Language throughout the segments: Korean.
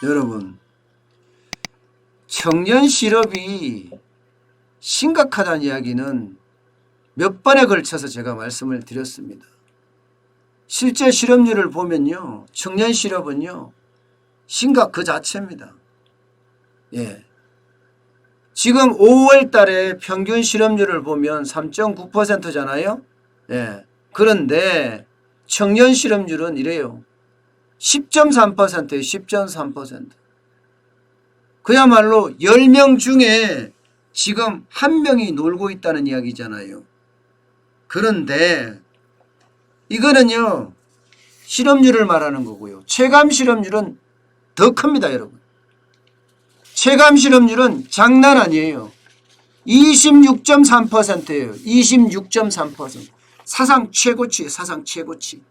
여러분, 청년 실업이 심각하다는 이야기는 몇 번에 걸쳐서 제가 말씀을 드렸습니다. 실제 실업률을 보면요, 청년 실업은요 심각 그 자체입니다. 예. 지금 5월 달에 평균 실업률을 보면 3.9%잖아요. 예. 그런데 청년 실업률은 이래요. 10.3%예요. 10.3%. 그야말로 10명 중에 지금 1명이 놀고 있다는 이야기잖아요. 그런데 이거는요, 실업률을 말하는 거고요. 체감 실업률은 더 큽니다, 여러분. 체감 실업률은 장난 아니에요. 26.3%예요. 26.3%. 사상 최고치예요. 사상 최고치.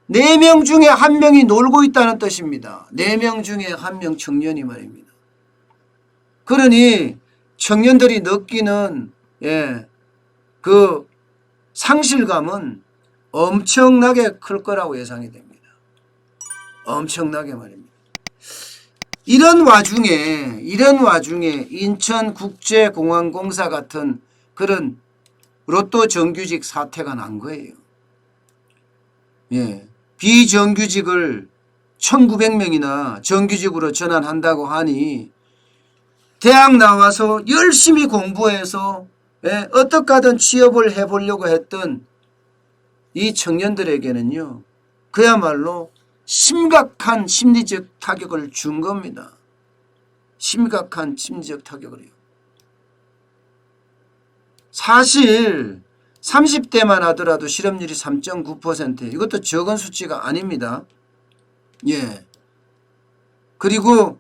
4명 중에 1명이 놀고 있다는 뜻입니다. 4명 중에 1명 청년이 말입니다. 그러니 청년들이 느끼는 그 상실감은 엄청나게 클 거라고 예상이 됩니다. 엄청나게 말입니다. 이런 와중에 인천국제공항공사 같은 그런 로또 정규직 사태가 난 거예요. 예. 비정규직을 1900명이나 정규직으로 전환한다고 하니 대학 나와서 열심히 공부해서 어떻게 하든 취업을 해보려고 했던 이 청년들에게는요, 그야말로 심각한 심리적 타격을 준 겁니다. 심각한 심리적 타격을요. 사실 30대만 하더라도 실업률이 3.9%예요. 이것도 적은 수치가 아닙니다. 예. 그리고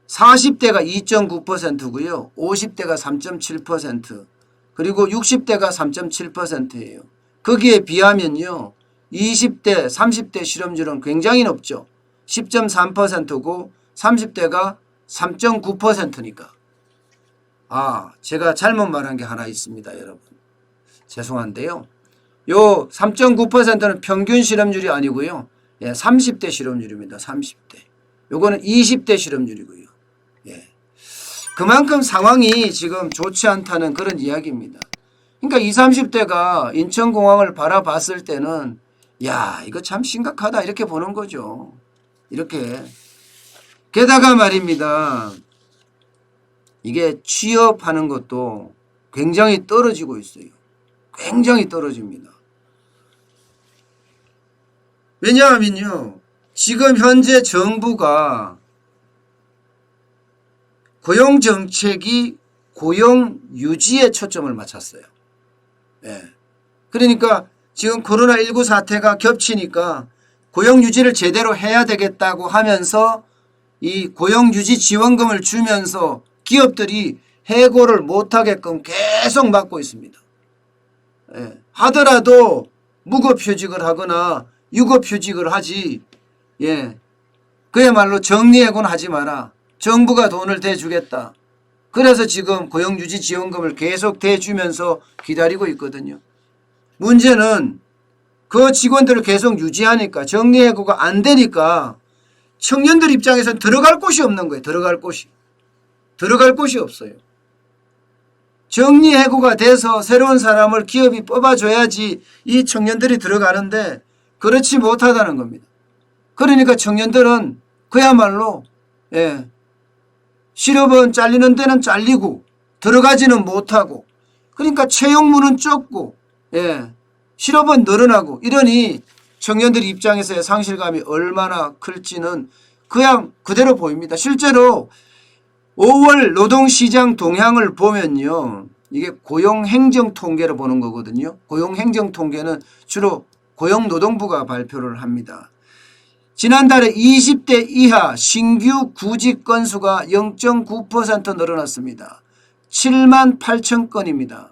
40대가 2.9%고요. 50대가 3.7%, 그리고 60대가 3.7%예요. 거기에 비하면요, 20대, 30대 실업률은 굉장히 높죠. 10.3%고 30대가 3.9%니까. 제가 잘못 말한 게 하나 있습니다, 여러분. 죄송한데요. 요 3.9%는 평균 실업률이 아니고요. 30대 실업률입니다. 30대. 요거는 20대 실업률이고요. 그만큼 상황이 지금 좋지 않다는 그런 이야기입니다. 그러니까 20, 30대가 인천공항을 바라봤을 때는 이거 참 심각하다 이렇게 보는 거죠. 이렇게. 게다가 말입니다. 이게 취업하는 것도 굉장히 떨어지고 있어요. 굉장히 떨어집니다. 왜냐하면요, 지금 현재 정부가 고용정책이 고용 유지에 초점을 맞췄어요. 그러니까 지금 코로나19 사태가 겹치니까 고용 유지를 제대로 해야 되겠다고 하면서 이 고용 유지 지원금을 주면서 기업들이 해고를 못하게끔 계속 막고 있습니다. 하더라도 무급휴직을 하거나 유급휴직을 하지, 그야말로 정리해고는 하지 마라. 정부가 돈을 대주겠다. 그래서 지금 고용유지 지원금을 계속 대주면서 기다리고 있거든요. 문제는 그 직원들을 계속 유지하니까 정리해고가 안 되니까 청년들 입장에서는 들어갈 곳이 없는 거예요. 들어갈 곳이 없어요. 정리해고가 돼서 새로운 사람을 기업이 뽑아줘야지 이 청년들이 들어가는데 그렇지 못하다는 겁니다. 그러니까 청년들은 그야말로 실업은 잘리는 데는 잘리고 들어가지는 못하고, 그러니까 채용문은 좁고 실업은 늘어나고 이러니 청년들 입장에서의 상실감이 얼마나 클지는 그냥 그대로 보입니다. 실제로 5월 노동시장 동향을 보면요, 이게 고용행정 통계로 보는 거거든요. 고용행정 통계는 주로 고용노동부가 발표를 합니다. 지난달에 20대 이하 신규 구직 건수가 0.9% 늘어났습니다. 7만 8천 건입니다.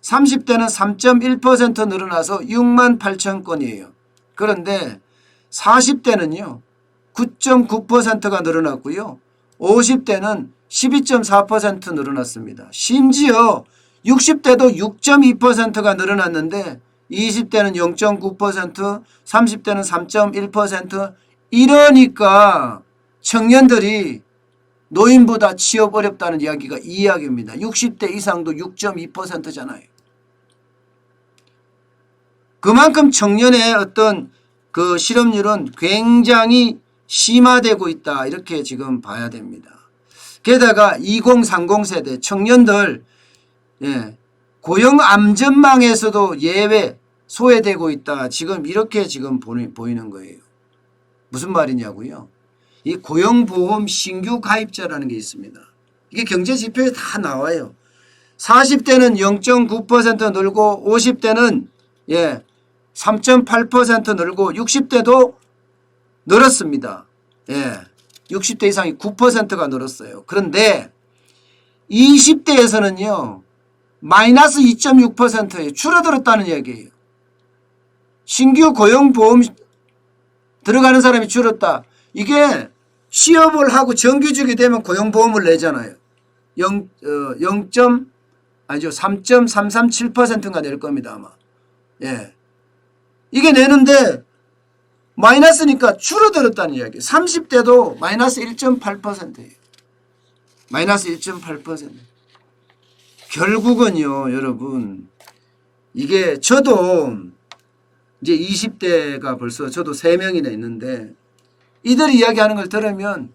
30대는 3.1% 늘어나서 6만 8천 건이에요. 그런데 40대는요 9.9%가 늘어났고요. 50대는 12.4% 늘어났습니다. 심지어 60대도 6.2%가 늘어났는데 20대는 0.9%, 30대는 3.1%. 이러니까 청년들이 노인보다 취업 어렵다는 이야기가 이 이야기입니다. 60대 이상도 6.2%잖아요. 그만큼 청년의 어떤 그 실업률은 굉장히 심화되고 있다. 이렇게 지금 봐야 됩니다. 게다가 2030 세대 청년들 고용 안전망에서도 예외 소외되고 있다. 지금 이렇게 지금 보이는 거예요. 무슨 말이냐고요? 이 고용보험 신규 가입자라는 게 있습니다. 이게 경제지표에 다 나와요. 40대는 0.9% 늘고 50대는 3.8% 늘고 60대도 늘었습니다. 60대 이상이 9%가 늘었어요. 그런데 20대에서는요. 마이너스 2.6%예요. 줄어들었다는 얘기예요. 신규 고용보험 들어가는 사람이 줄었다. 이게 취업을 하고 정규직이 되면 고용보험을 내잖아요. 3.337%인가 낼 겁니다 아마. 이게 내는데 마이너스니까 줄어들었다는 이야기예요. 30대도 마이너스 1.8%예요. 마이너스 1.8%. 결국은요 여러분 이게 저도 이제 20대가 벌써 저도 3명이나 있는데 이들이 이야기하는 걸 들으면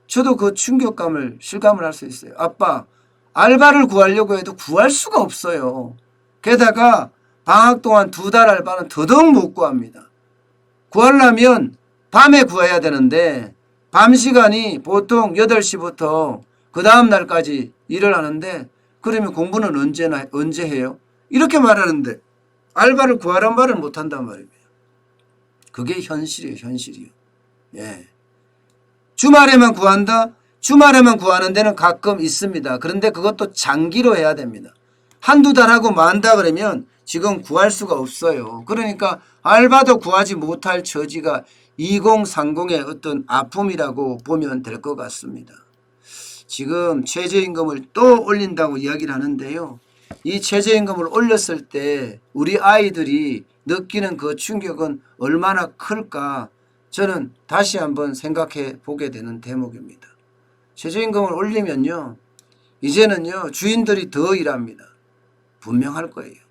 저도 그 충격감을 실감을 할 수 있어요. 아빠 알바를 구하려고 해도 구할 수가 없어요. 게다가 방학 동안 2달 알바는 더더욱 못 구합니다. 구하려면 밤에 구해야 되는데 밤 시간이 보통 8시부터 그 다음 날까지 일을 하는데 그러면 공부는 언제 해요? 이렇게 말하는데 알바를 구하란 말을 못한단 말입니다. 그게 현실이에요. 현실이요. 주말에만 구한다? 주말에만 구하는 데는 가끔 있습니다. 그런데 그것도 장기로 해야 됩니다. 한두 달 하고 만다 그러면 지금 구할 수가 없어요. 그러니까 알바도 구하지 못할 처지가 2030의 어떤 아픔이라고 보면 될 것 같습니다. 지금 최저임금을 또 올린다고 이야기를 하는데요. 이 최저임금을 올렸을 때 우리 아이들이 느끼는 그 충격은 얼마나 클까 저는 다시 한번 생각해 보게 되는 대목입니다. 최저임금을 올리면요. 이제는요 주인들이 더 일합니다. 분명할 거예요.